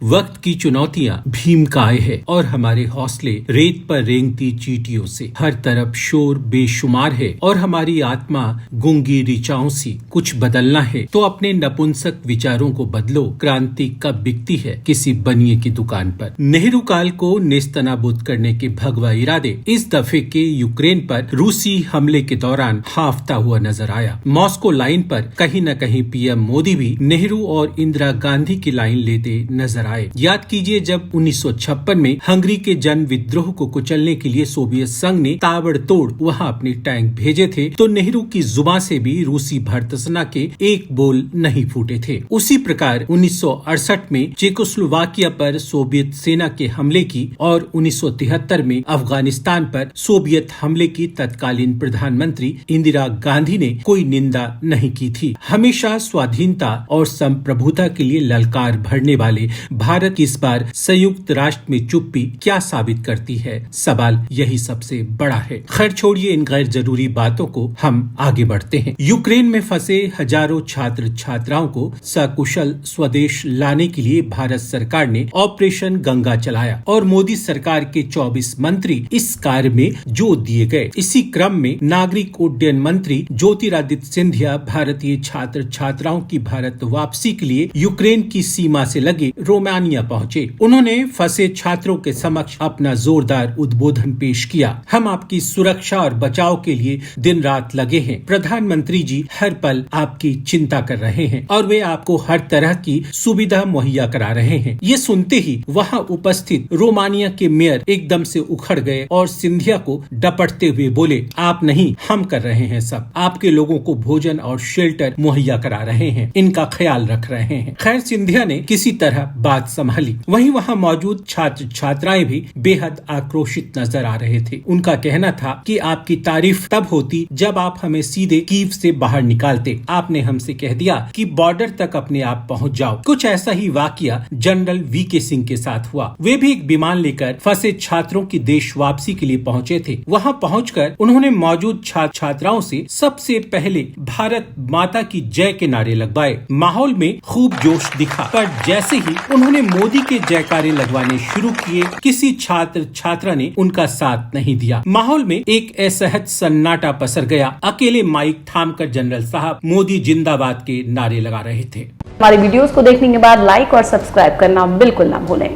वक्त की चुनौतियां भीमकाय है और हमारे हौसले रेत पर रेंगती चींटियों से। हर तरफ शोर बेशुमार है और हमारी आत्मा गूंगी ऋचाओं सी। कुछ बदलना है तो अपने नपुंसक विचारों को बदलो। क्रांति कब बिकती है? किसी बनिए की दुकान पर। नेहरू काल को नेस्तनाबूद करने के भगवा इरादे इस दफे के यूक्रेन पर रूसी हमले के दौरान हाफता हुआ नजर आया। मॉस्को लाइन पर कहीं न कहीं पीएम मोदी भी नेहरू और इंदिरा गांधी की लाइन लेते नजर आए। याद कीजिए जब 1956 में हंगरी के जन विद्रोह को कुचलने के लिए सोवियत संघ ने ताबड़तोड़ वहां अपने टैंक भेजे थे तो नेहरू की जुबान से भी रूसी भर्त्सना के एक बोल नहीं फूटे थे। उसी प्रकार 1968 में चेकोस्लोवाकिया पर सोवियत सेना के हमले की और 1973 में अफगानिस्तान पर सोवियत हमले की तत्कालीन प्रधानमंत्री इंदिरा गांधी ने कोई निंदा नहीं की थी। हमेशा स्वाधीनता और संप्रभुता के लिए ललकार भरने वाले भारत की इस बार संयुक्त राष्ट्र में चुप्पी क्या साबित करती है? सवाल यही सबसे बड़ा है। खैर छोड़िए इन गैर जरूरी बातों को, हम आगे बढ़ते हैं। यूक्रेन में फंसे हजारों छात्र छात्राओं को सकुशल स्वदेश लाने के लिए भारत सरकार ने ऑपरेशन गंगा चलाया और मोदी सरकार के 24 मंत्री इस कार्य में जोत दिए गए। इसी क्रम में नागरिक उड्डयन मंत्री ज्योतिरादित्य सिंधिया भारतीय छात्र छात्राओं की भारत वापसी के लिए यूक्रेन की सीमा से लगे रोमानिया पहुंचे। उन्होंने फंसे छात्रों के समक्ष अपना जोरदार उद्बोधन पेश किया। हम आपकी सुरक्षा और बचाव के लिए दिन रात लगे हैं। प्रधानमंत्री जी हर पल आपकी चिंता कर रहे हैं और वे आपको हर तरह की सुविधा मुहैया करा रहे हैं। ये सुनते ही वहां उपस्थित रोमानिया के मेयर एकदम से उखड़ गए और सिंधिया को डपटते हुए बोले, आप नहीं, हम कर रहे हैं सब। आपके लोगों को भोजन और शेल्टर मुहैया करा रहे हैं, इनका ख्याल रख रहे हैं। खैर सिंधिया ने किसी तरह बात संभाली। वहीं वहां मौजूद छात्र छात्राएं भी बेहद आक्रोशित नजर आ रहे थे। उनका कहना था कि आपकी तारीफ तब होती जब आप हमें सीधे कीव से बाहर निकालते। आपने हमसे कह दिया कि बॉर्डर तक अपने आप पहुंच जाओ। कुछ ऐसा ही वाकया जनरल वीके सिंह के साथ हुआ। वे भी एक विमान लेकर फंसे छात्रों की देश वापसी के लिए पहुंचे थे। वहां पहुंचकर उन्होंने मौजूद छात्र छात्राओं से सबसे पहले भारत माता की जय के नारे लगवाए। माहौल में खूब जोश दिखा, पर जैसे ही उन्होंने मोदी के जयकारे लगवाने शुरू किए, किसी छात्र छात्रा ने उनका साथ नहीं दिया। माहौल में एक असहज सन्नाटा पसर गया। अकेले माइक थामकर जनरल साहब मोदी जिंदाबाद के नारे लगा रहे थे। हमारे वीडियोस को देखने के बाद लाइक और सब्सक्राइब करना बिल्कुल ना भूलें।